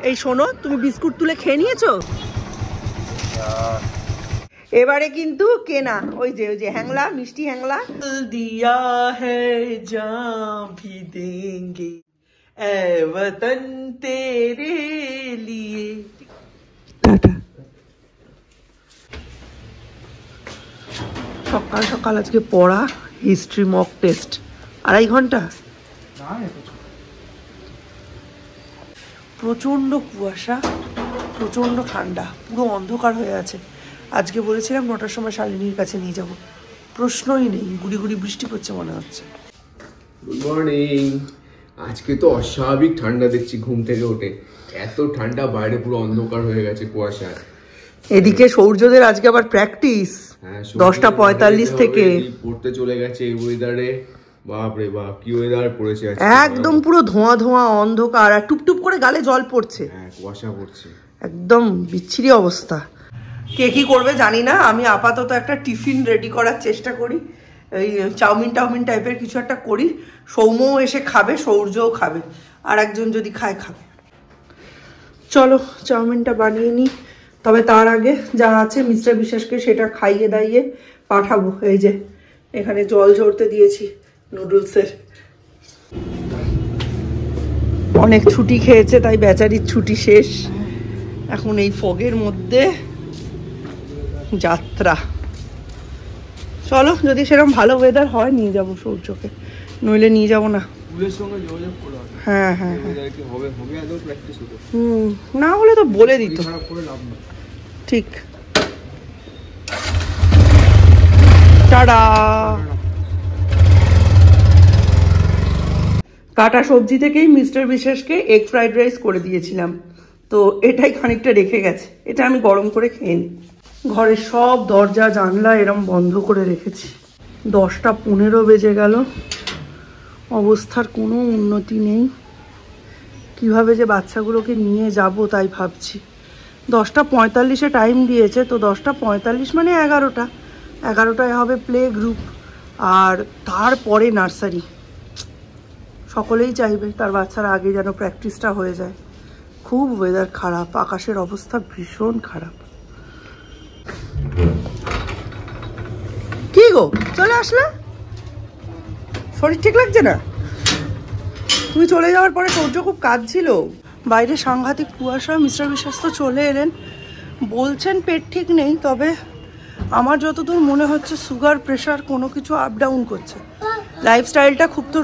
এই শোনো, তুমি বিস্কুট তুলে খেয়ে নিয়েছো? এবারে কিন্তু কেনা ওই যে হ্যাংলা, মিষ্টি হ্যাংলা দিয়া হ্যায় জান ভি দেঙ্গে এ ওতন তেরে লিয়ে। টাটা। সকাল সকাল আজকে পড়া, হিস্ট্রি মক টেস্ট, 2.5 ঘন্টা। প্রচন্ড কুয়াশা, প্রচন্ড ঠান্ডা, পুরো অন্ধকার হয়ে আছে। আজকে বলেছিলাম 9টার সময় শালিনীর কাছে নিয়ে যাব, প্রশ্নই নেই, গুড়ি গুড়ি বৃষ্টি পড়ছে মনে হচ্ছে। Good morning. আজকে তো অস্বাভাবিক ঠান্ডা দেখছি, ঘুম থেকে উঠে এত ঠান্ডা, বাইরে পুরো অন্ধকার হয়ে গেছে কুয়াশা। এদিকে সূর্যদের আজকে আবার প্র্যাকটিস 10:45 থেকে পড়তে চলে গেছে। এই ওয়েদারে বাপরে বাপ, কি ওয়েদার পড়েছে আজকে, একদম পুরো ধোঁয়া ধোঁয়া অন্ধকার, আর টুপটুপ করে গালে জল পড়ছে। হ্যাঁ, কুয়াশা পড়ছে, একদম বিচ্ছিরি অবস্থা। কে কি করবে জানি না, আমি আপাতত একটা টিফিন রেডি করার চেষ্টা করি, এই চাউমিন টাইপের কিছু একটা করি। সৌম্যও এসে খাবে, সৌর্যও খাবে, আর একজন যদি খায় খাবে। চলো চাউমিনটা বানিয়ে নিই, তবে তার আগে যা আছে মিস্টার বিশ্বাসকে সেটা খাইয়ে দাইয়ে পাঠাবো। এই যে এখানে জল ঝরতে দিয়েছি নুডলসের। অনেক ছুটি খেয়েছে, তাই বেচারির ছুটি শেষ। এখন এই ফগের মধ্যে যাত্রা। চলো, যদি সেরকম ভালো ওয়েদার হয় নিয়ে যাবো সূর্যকে, নইলে নিয়ে যাবো না। হ্যাঁ হ্যাঁ হ্যাঁ, না হলে তো বলে দিত। ঠিক, টাটা। কাটা সবজি থেকেই মিস্টার বিশ্বাসকে এগ ফ্রাইড রাইস করে দিয়েছিলাম, তো এটাই খানিকটা রেখে গেছে, এটা আমি গরম করে খেয়ে নিই। ঘরের সব দরজা জানলা এরম বন্ধ করে রেখেছি। 10:15 বেজে গেল, অবস্থার কোনো উন্নতি নেই। কিভাবে যে বাচ্চাগুলোকে নিয়ে যাব তাই ভাবছি। 10:45-এ টাইম দিয়েছে, তো 10:45 মানে 11টায় হবে প্লে গ্রুপ, আর তারপরে নার্সারি। সকলেই চাইবে তার বাচ্চারা আগে যেন প্র্যাকটিসটা হয়ে যায়। খুব ওয়েদার খারাপ, আকাশের অবস্থা ভীষণ খারাপ। কি গো, চলে আসলে? শরীর ঠিক লাগছে না? তুমি চলে যাওয়ার পরে সূর্য খুব কাঁদছিল। বাইরে সাংঘাতিক কুয়াশা। মিস্টার বিশ্বাস তো চলে এলেন, বলছেন পেট ঠিক নেই, তবে আমার যতদূর মনে হচ্ছে সুগার প্রেশার কোনো কিছু আপ ডাউন করছে। লাইফস্টাইলটা খুব তো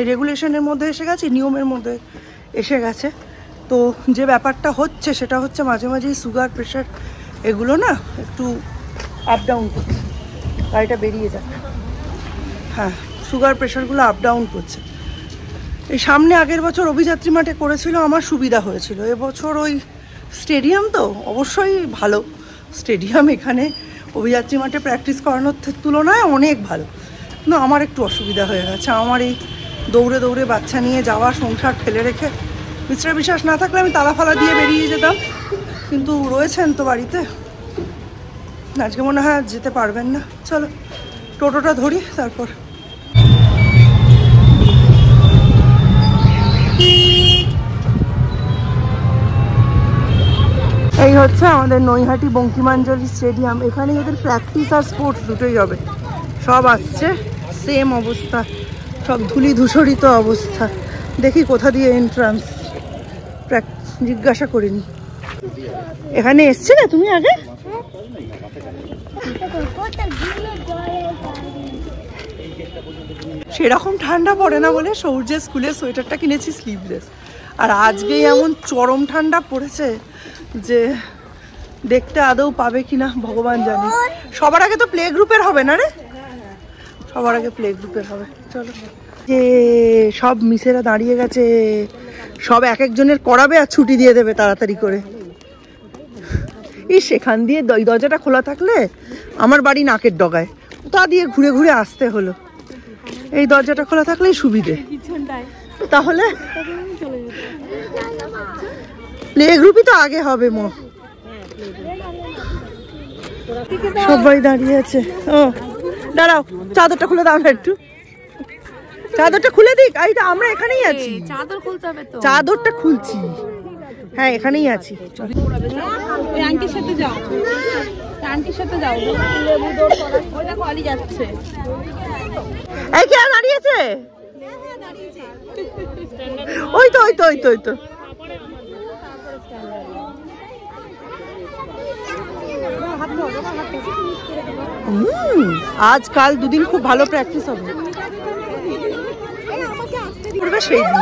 রেগুলেশনের মধ্যে এসে গেছে, নিয়মের মধ্যে এসে গেছে। তো যে ব্যাপারটা হচ্ছে সেটা হচ্ছে মাঝে মাঝেই সুগার প্রেশার এগুলো না একটু আপ ডাউন করছে। গাড়িটা বেরিয়ে যাক। হ্যাঁ, সুগার প্রেশারগুলো আপ ডাউন করছে। এই সামনে আগের বছর অভিযাত্রী মাঠে করেছিল, আমার সুবিধা হয়েছিল। এবছর ওই স্টেডিয়াম তো অবশ্যই ভালো স্টেডিয়াম, এখানে অভিযাত্রী মাঠে প্র্যাকটিস করানোর তুলনায় অনেক ভালো। না, আমার একটু অসুবিধা হয়ে গেছে। আমার এই দৌড়ে দৌড়ে বাচ্চা নিয়ে যাওয়া, সংসার ফেলে রেখে। মিস্টার বিশ্বাস না থাকলে আমি তালা ফালা দিয়ে বেরিয়ে যেতাম, কিন্তু রয়েছেন তো বাড়িতে, আজকে মনে হয় যেতে পারবেন না। চলো টোটোটা ধরি, তারপর এই হচ্ছে আমাদের নৈহাটি বঙ্কিমাঞ্জলি স্টেডিয়াম। এখানে এদের প্র্যাকটিস আর স্পোর্টস দুটোই হবে। সব আসছে, সেম অবস্থা, সব ধুলি ধূসরিত অবস্থা। দেখি কোথা দিয়ে এন্ট্রান্স, জিজ্ঞাসা করিনি। এখানে এসছে না তুমি আগে? সেরকম ঠান্ডা পড়ে না বলে সূর্যের স্কুলের সোয়েটারটা কিনেছি স্লিভলেস, আর আজকেই এমন চরম ঠান্ডা পড়েছে যে দেখতে আদৌ পাবে কিনা ভগবান জানে। সবার আগে তো প্লে গ্রুপের হবে না রে, সবার আগে প্লে গ্রুপের হবে। চলো, যে সব মিসেরা দাঁড়িয়ে গেছে, সব এক একজনের করাবে আর ছুটি দিয়ে দেবে তাড়াতাড়ি করে। সেখান দিয়ে দরজাটা খোলা থাকলে আমার বাড়ি নাকের ডগায়, তা দিয়ে ঘুরে ঘুরে আসতে হলো। এই দরজাটা খোলা থাকলেই সুবিধে। তাহলে প্লে গ্রুপই তো আগে হবে। সবাই দাঁড়িয়ে আছে। ও দাঁড়াও, চাদরটা খুলে দাও না একটু, চাদরটা খুলে দিক। এই তো আমরা এখানেই আছি, চাদর খুলতে হবে তো। চাদরটা খুলছি, হ্যাঁ এখানেই আছি। ওই আন্টির সাথে যাও, আন্টির সাথে যাও, লেবু দৌড় ওটা কলি যাচ্ছে। এই কে দাঁড়িয়েছে? ওই তো ওই তো ওই তো ওই তো। আজকাল দুদিন খুব ভালো প্র্যাকটিস হবে সেই দিন।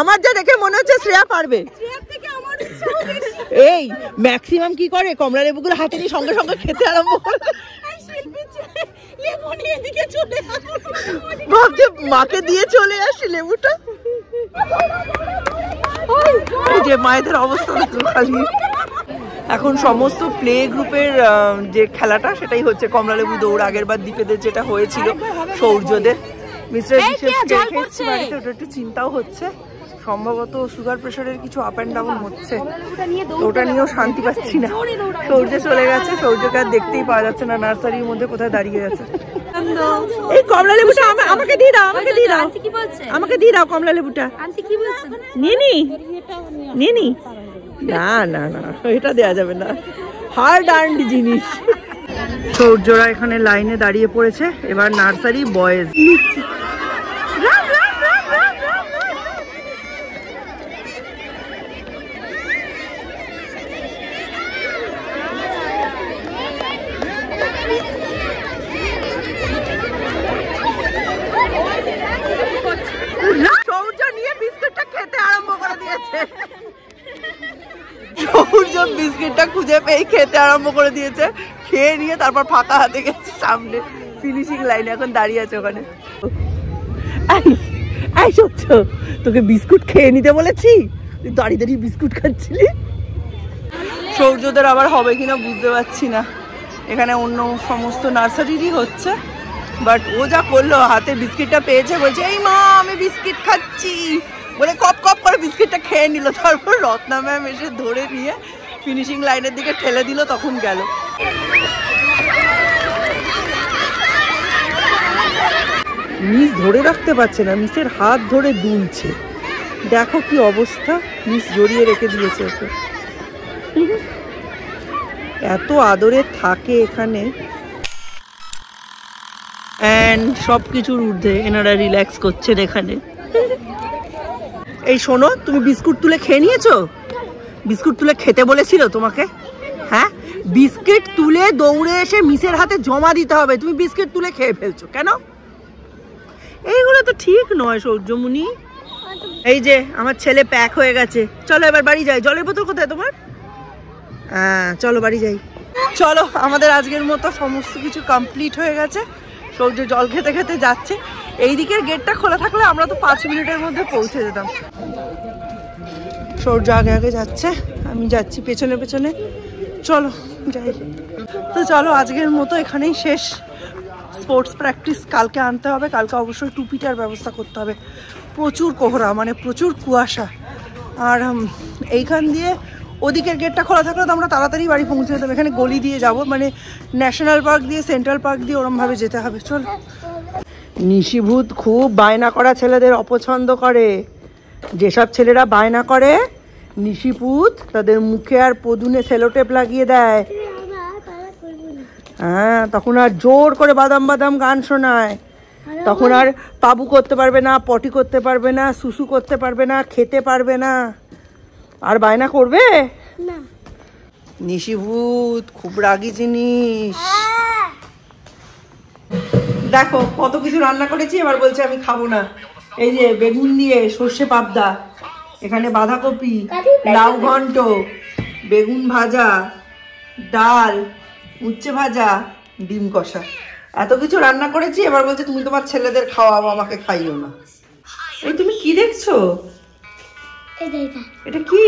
আমার যা দেখে মনে হচ্ছে শ্রেয়া পারবে। এই ম্যাক্সিমাম কি করে, কমলা লেবুগুলো হাতে নিয়ে সঙ্গে সঙ্গে খেতে আরম্ভ করে। ভাবছে মাকে দিয়ে চলে আসি লেবুটা। এই যে মায়েদের অবস্থা খালি। এখন সমস্ত প্লে গ্রুপের যে খেলাটা সেটাই হচ্ছে কমলা লেবু দৌড়। আগের বার দীপেদের যেটা হয়েছিল সৌর্যদের, মিস্টার বিশেষকে এসেছি বাড়িতে, ওটা একটু চিন্তাও হচ্ছে। সম্ভবত সুগার প্রেশারের কিছু আপ অ্যান্ড ডাউন হচ্ছে, ওটা নিয়েও শান্তি পাচ্ছি না। সৌর্য চলে গেছে, সৌর্যকে আর দেখতেই পাওয়া যাচ্ছে না, নার্সারির মধ্যে কোথায় দাঁড়িয়ে গেছে। এই কমলা লেবুটা আমাকে দিয়ে দাও, আমাকে দিয়ে দাও, আমাকে দিয়ে দাও কমলা লেবুটা। নিয়ে নি না না না, এটা দেওয়া যাবে না, হার্ড আর্নড জিনিস। সৌর্যরা এখানে লাইনে দাঁড়িয়ে পড়েছে, এবার নার্সারি বয়েজ। সৌর্য নিয়ে বিস্কুটটা খেতে আরম্ভ করে দিয়েছে। সৌর্য বিস্কিটটা খুঁজে পেয়ে খেতে আরম্ভ করে দিয়েছে। খেয়ে নিয়ে তারপর ফাঁকা হাতে গেছে সামনে ফিনিশিং লাইনে, এখন দাঁড়িয়ে আছে ওখানে। সৌর্য, তোকে বিস্কুট খেয়ে নিতে বলেছি, তুই দাঁড়িয়ে দাঁড়িয়ে বিস্কুট খাচ্ছিলি। সৌর্যদের আবার হবে কিনা বুঝতে পারছি না। এখানে অন্য সমস্ত নার্সারিরই হচ্ছে, বাট ও যা করলো, হাতে বিস্কিটটা পেয়েছে, বলছে এই মা আমি বিস্কিট খাচ্ছি বলে কপ কপ করে বিস্কিটটা খেয়ে নিল। তারপর রত্না ম্যাম এসে ধরে নিয়ে ফিনিশিং লাইনের দিকে ঠেলে দিল, তখন গেল। মিস ধরে রাখতে পারছে না, মিসের হাত ধরে দুলছে। দেখো কি অবস্থা, মিস জড়িয়ে রেখে দিয়েছে ওকে। এত আদরে থাকে এখানে। অ্যান্ড সব কিছুর ঊর্ধ্বে এনারা রিল্যাক্স করছেন এখানে। এই শোনো, তুমি বিস্কুট তুলে খেয়ে নিয়েছো? বিস্কুট তুলে খেতে বলেছিল তোমাকে? হ্যাঁ, বিস্কিট তুলে দৌড়ে এসে মিসের হাতে জমা দিতে হবে, তুমি বিস্কিট তুলে খেয়ে ফেলছো কেন? এইগুলো তো ঠিক নয় সৌর্যমুনি। এই যে আমার ছেলে প্যাক হয়ে গেছে, চলো এবার বাড়ি যাই। জলের বোতল কোথায় তোমার? হ্যাঁ চলো বাড়ি যাই। চলো, আমাদের আজকের মতো সমস্ত কিছু কমপ্লিট হয়ে গেছে। সৌর্য জল খেতে খেতে যাচ্ছে। এই দিকের গেটটা খোলা থাকলে আমরা তো 5 মিনিটের মধ্যে পৌঁছে যেতাম। সৌর্য আগে আগে যাচ্ছে, আমি যাচ্ছি পেছনে পেছনে। চলো যাই। তো চলো, আজকের মতো এখানেই শেষ। স্পোর্টস প্র্যাকটিস কালকে আনতে হবে, কালকে অবশ্যই টুপিটার ব্যবস্থা করতে হবে। প্রচুর কোহরা, মানে প্রচুর কুয়াশা। আর এইখান দিয়ে ওদিকের গেটটা খোলা থাকলে তো আমরা তাড়াতাড়ি বাড়ি পৌঁছে যেতাম। এখানে গলি দিয়ে যাব, মানে ন্যাশনাল পার্ক দিয়ে সেন্ট্রাল পার্ক দিয়ে ওরমভাবে যেতে হবে। চল। নিশিভূত খুব বায়না করা ছেলেদের অপছন্দ করে। যেসব ছেলেরা বায়না করে নিশিভূত তাদের মুখে আর পদুনে সেলোটেপ লাগিয়ে দেয়। হ্যাঁ, তখন আর জোর করে বাদাম বাদাম গান শোনায়। তখন আর পাবু করতে পারবে না, পটি করতে পারবে না, সুসু করতে পারবে না, খেতে পারবে না। আর বায়না করবে না। নিশিভূত খুব রাগী জিনিস। দেখো কত কিছু রান্না করেছি, এবার বলছে আমি খাবো না। এই যে বেগুন দিয়ে সর্ষে পাবদা, এখানে বাঁধাকপি, লাউ ঘন্ট, বেগুন ভাজা, ডাল, উচ্ছে ভাজা, ডিম কষা, এত কিছু রান্না করেছি। এবার বলছে তুমি তোমার ছেলেদের খাওয়াবো, আমাকে খাইও না। এই তুমি কি দেখছো? এটা কি?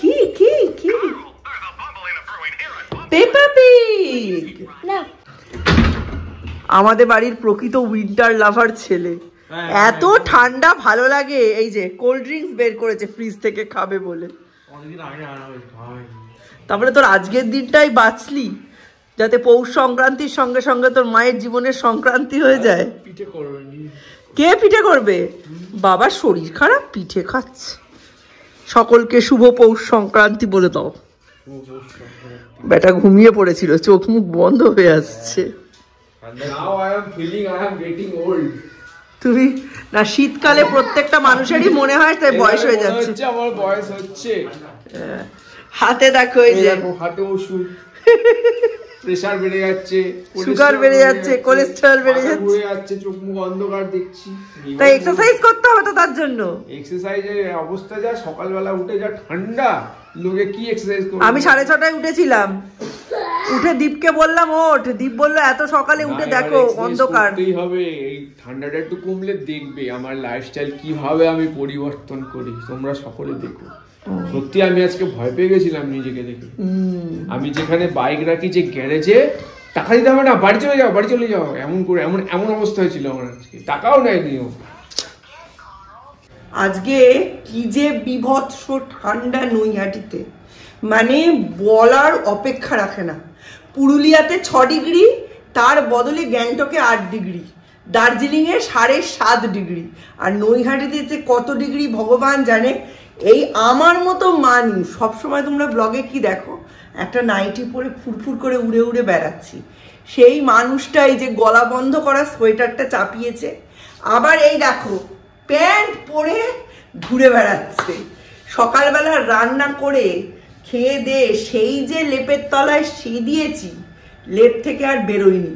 কি কি কি? পেপা পিগ। আমাদের বাড়ির প্রকৃত উইন্টার লাভার ছেলে। এত ঠান্ডা ভালো লাগে। এই যে কোল্ড ড্রিঙ্কস বের করেছে ফ্রিজ থেকে খাবে বলে। তারপরে তোর আজকের দিনটাই বাঁচলি, যাতে পৌষ সংক্রান্তির সঙ্গে সঙ্গে তোর মায়ের জীবনের সংক্রান্তি হয়ে যায়। কে পিঠে করবে? বাবার শরীর খারাপ, পিঠে খাচ্ছে। সকলকে শুভ পৌষ সংক্রান্তি বলে দাও। বেটা ঘুমিয়ে পড়েছিল, চোখ মুখ বন্ধ হয়ে আসছে। তুমি না, শীতকালে প্রত্যেকটা মানুষেরই মনে হয় তাই বয়স হয়ে যাচ্ছে। আমার বয়স হচ্ছে। হাতে দেখো, এই যে হাতে ওষুধ, প্রেসার বেড়ে যাচ্ছে, সুগার বেড়ে যাচ্ছে, কোলেস্টেরল বেড়ে যাচ্ছে, চোখ মুখ অন্ধকার দেখছি। তাই এক্সারসাইজ করতে হবে তো তার জন্য। এক্সারসাইজের অবস্থা যা, সকালবেলা উঠে যা ঠান্ডা, লোকে কি এক্সারসাইজ করবে? আমি 6:30টায় উঠেছিলাম, উঠে দীপকে বললাম ওঠ, দীপ বললো এত সকালে উঠে দেখো অন্ধকার। করতেই হবে, এই ঠান্ডাটা একটু কমলে দেখবে আমার লাইফস্টাইল কিভাবে আমি পরিবর্তন করি, তোমরা সকলে দেখো। সত্যি আমি আজকে ভয় পেয়ে গেছিলাম নিজেকে দেখে। আমি যেখানে বাইক রাখি, যে গ্যারেজে, টাকা দিতে হবে না, বাড়ি চলে যাও, বাড়ি চলে যাও, এমন করে এমন অবস্থা হয়েছিল আমার আজকে। টাকাও নেয়নি। আজকে কি যে বিভৎস ঠান্ডা নৈহাটিতে, মানে বলার অপেক্ষা রাখে না। পুরুলিয়াতে 6 ডিগ্রি, তার বদলে গ্যাংটকে 8 ডিগ্রি, দার্জিলিংয়ে 7.5 ডিগ্রি, আর নৈহাটিতে কত ডিগ্রি ভগবান জানে। এই আমার মতো মানুষ সবসময়, তোমরা ব্লগে কি দেখো, একটা নাইটি পরে ফুরফুর করে উড়ে উড়ে বেড়াচ্ছি। সেই মানুষটাই যে গলা বন্ধ করা সোয়েটারটা চাপিয়েছে, আবার এই দেখো প্যান্ট পরে ঘুরে বেড়াচ্ছে। সকালবেলা রান্না করে খেয়ে দে সেই যে লেপের তলায় দিয়েছি, লেপ থেকে আর বেরোয়নি।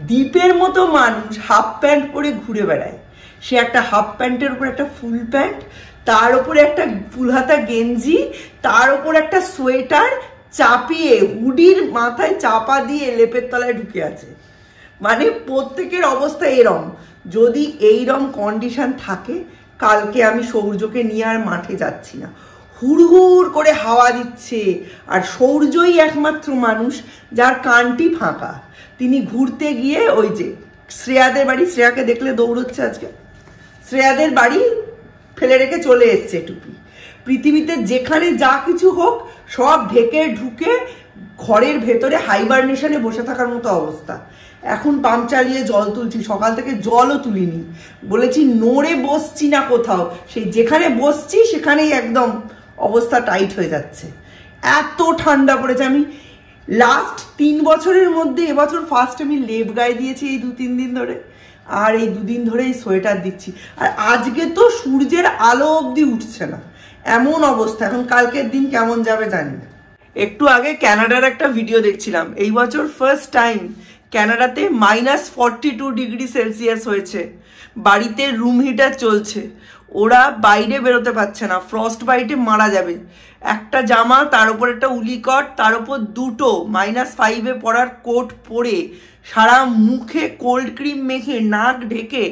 দ্বীপের মতো মানুষ হাফ প্যান্ট পরে ঘুরে বেড়ায়। সে একটা হাফ প্যান্টের উপর একটা ফুল প্যান্ট, তার উপরে একটা ফুলহাতা গেঞ্জি, তার উপর একটা সোয়েটার চাপিয়ে হুডির মাথায় চাপা দিয়ে লেপের তলায় ঢুকে আছে। মানে প্রত্যেকের অবস্থা এরম। যদি এইরম কন্ডিশন থাকে, কালকে আমি সৌর্যকে নিয়ে আর মাঠে যাচ্ছি না। হুড়হুড় করে হাওয়া দিচ্ছে, আর সৌর্যই একমাত্র মানুষ যার কানটি ফাঁকা। তিনি ঘুরতে গিয়ে ওই যে শ্রেয়াদের বাড়ি, শ্রেয়াকে দেখলে দৌড়চ্ছে আজকে, শ্রেয়াদের বাড়ি ফেলে রেখে চলে এসছে টুপি। পৃথিবীতে যেখানে যা কিছু হোক সব ঢেকে ঢুকে ঘরের ভেতরে হাইবারনেশনে বসে থাকার মতো অবস্থা। এখন পাম্প চালিয়ে জল তুলছি, সকাল থেকে জলও তুলিনি। বলেছি নড়ে বসছি না কোথাও, সেই যেখানে বসছি সেখানেই একদম অবস্থা টাইট হয়ে যাচ্ছে। এত ঠান্ডা পড়েছে। আমি লাস্ট 3 বছরের মধ্যে এবছর ফার্স্ট আমি লেপ গায়ে দিয়েছি এই 2-3 দিন ধরে, আর এই 2 দিন ধরেই সোয়েটার দিচ্ছি। আর আজকে তো সূর্যের আলো অবধি উঠছে না, এমন অবস্থা। এখন কালকের দিন কেমন যাবে জানি না। একটু আগে কানাডার একটা ভিডিও দেখছিলাম। এই বছর ফার্স্ট টাইম কানাডাতে -42 ডিগ্রি সেলসিয়াস হয়েছে। বাড়িতে রুম হিটার চলছে, ওরা বাইরে বেরোতে পারছে না, ফ্রস্ট বাইটে মারা যাবে। একটা জামা, তার উপর একটা উলিকট, তার উপর 2টো -5-এ পরার কোট পরে, সারা মুখে কোল্ড ক্রিম মেখে, নাক ঢেকে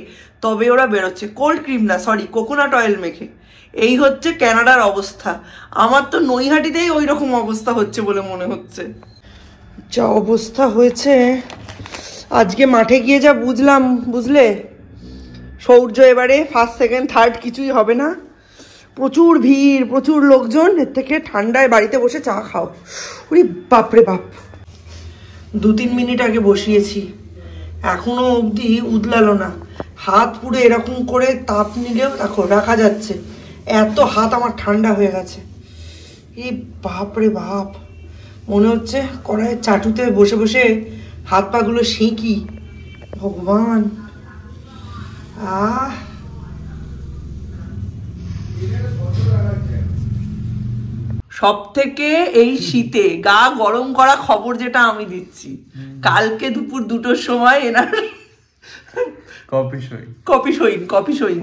তবে ওরা বেরোচ্ছে। কোল্ড ক্রিম না, সরি, কোকোনাট অয়েল মেখে। এই হচ্ছে কানাডার অবস্থা। আমার তো নৈহাটিতেই ওই রকম অবস্থা হচ্ছে বলে মনে হচ্ছে। যা অবস্থা হয়েছে আজকে মাঠে গিয়ে যা বুঝলাম, বুঝলে, সৌর্য এবারে ফার্স্ট সেকেন্ড থার্ড কিছুই হবে না। প্রচুর ভিড়, প্রচুর লোকজন। এর থেকে ঠান্ডায় বাড়িতে বসে চা খাও। ওরে বাপরে বাপ। 2-3 মিনিট আগে বসিয়েছি, এখনো অবধি উদলালো না। হাত পুরো এরকম করে তাপ নিলেও দেখো রাখা যাচ্ছে, এত হাত আমার ঠান্ডা হয়ে গেছে। এই বাপরে বাপ, মনে হচ্ছে কড়াইয়ের চাটুতে বসে বসে হাত পাগুলো সেঁকি। ভগবান, সব থেকে এই শীতে গা গরম করা খবর যেটা আমি দিচ্ছি, কালকে দুপুর 2টোর সময় এনার কফি সইন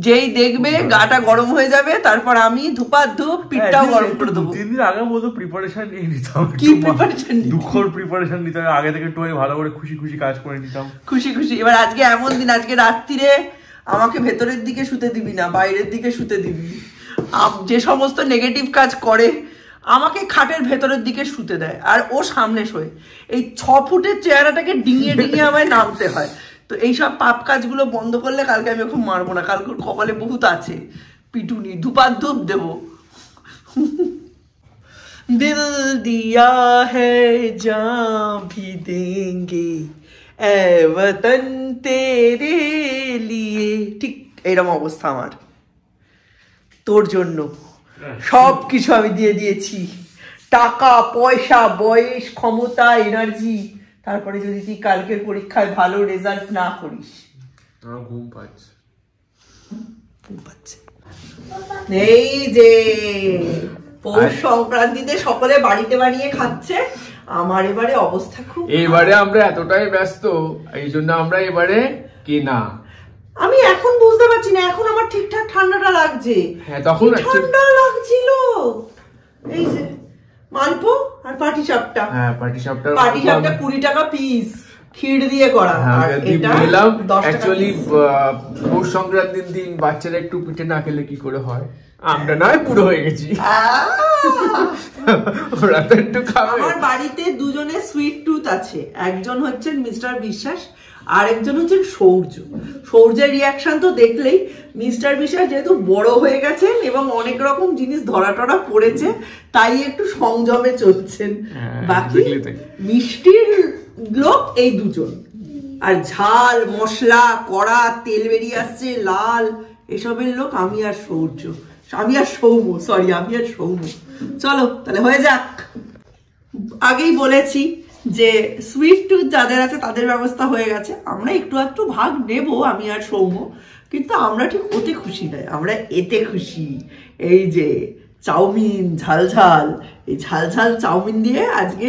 যেই দেখবে গাটা গরম হয়ে যাবে, তারপর আমি ধূপার ধূপ পিঠটাও গরম করে দেবো। 3 দিন আগে মতো প্রিপারেশন নিয়ে নিতাম। কি প্রিপারেশন? দুঃখর প্রিপারেশন নিতে হবে, আগে থেকে একটু ভালো করে খুশি খুশি কাজ করে নিতাম। খুশি। এবার আজকে এমন দিন, আজকে রাত্রিরে আমাকে ভেতরের দিকে শুতে দিবি না, বাইরের দিকে শুতে দিবি। যে সমস্ত নেগেটিভ কাজ করে আমাকে খাটের ভেতরের দিকে শুতে দেয়, আর ও সামনে শোয়। এই 6 ফুটের চেহারাটাকে ডিঙিয়ে ডিঙিয়ে আমায় নামতে হয়। তো এইসব পাপ কাজগুলো বন্ধ করলে কালকে আমি ওকে মারবো না। কালকে কপালে বহুত আছে পিটুনি, ধূপার ধূপ দেবো। दिल दिया है जान भी देंगे ए वतन तेरे लिए। ঠিক এরকম অবস্থা আমার, তোর জন্য সব কিছু আমি দিয়ে দিয়েছি, টাকা পয়সা বয়স ক্ষমতা এনার্জি। তারপরে যদি তুই কালকের পরীক্ষায় ভালো রেজাল্ট না করিস, আমার ঘুম পাচ্ছে। এই যে পৌষ সংক্রান্তিতে সকলে বাড়িতে বানিয়ে খাচ্ছে, আমার এবারে অবস্থা খুব। এবারে আমরা এতটাই ব্যস্ত, এই জন্য আমরা এবারে কেনা। আমি এখন বুঝতে পারছি না, এখন আমার ঠিকঠাক ঠান্ডাটা লাগছে। হ্যাঁ তখন ঠান্ডা লাগছিল। এই যে মালপো আর পাটি সাপটা। হ্যাঁ পাটি সাপটা 20 টাকা পিস, ক্ষীর দিয়ে করা। আর এটা বললাম 10 টাকা। অ্যাকচুয়ালি পৌষ সংক্রান্তির দিন বাচ্চারা একটু পিঠে না খেলে কি করে হয়? আমরা নয় পুরো হয়ে গেছি, ওরা তো একটু খাবে। আমার বাড়িতে দুজনে সুইট টুথ আছে, একজন হচ্ছেন মিস্টার বিশ্বাস, আর একজন হচ্ছেন সৌর্য। সৌর্যের রিয়াকশন তো দেখলেই। মিস্টার বিশ্বাস যেহেতু বড় হয়ে গেছেন এবং অনেক রকম জিনিস ধরা টরা পড়েছে, তাই একটু সংযমে চলছেন। বাকি মিষ্টির লোক এই দুজন, আর ঝাল মশলা কড়া তেল বেরিয়ে আসছে লাল, এসবের লোক আমি আর সৌর্য, আমি আর সৌম্য, সরি আমি আর সৌম্য। চলো তাহলে হয়ে যাক। আগেই বলেছি যে সুইট টুথ যাদের আছে তাদের ব্যবস্থা হয়ে গেছে, আমরা একটু একটু ভাগ নেব আমি আর সৌম্য, কিন্তু আমরা ঠিক ওতে খুশি নয়, আমরা এতে খুশি। এই যে চাউমিন ঝাল ঝাল, এই ঝাল ঝাল চাউমিন দিয়ে আজকে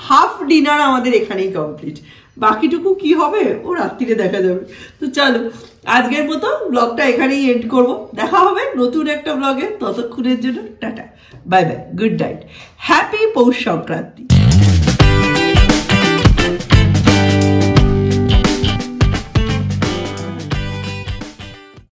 হাফ ডিনার আমাদের এখানেই কমপ্লিট। বাকিটুকু কি হবে ও রাত্রিরে দেখা যাবে। তো চলো আজকের মতো ব্লগটা এখানেই এন্ড করব, দেখা হবে নতুন একটা ব্লগে। ততক্ষণের জন্য tata, bye bye, good night, happy Poush Sankranti.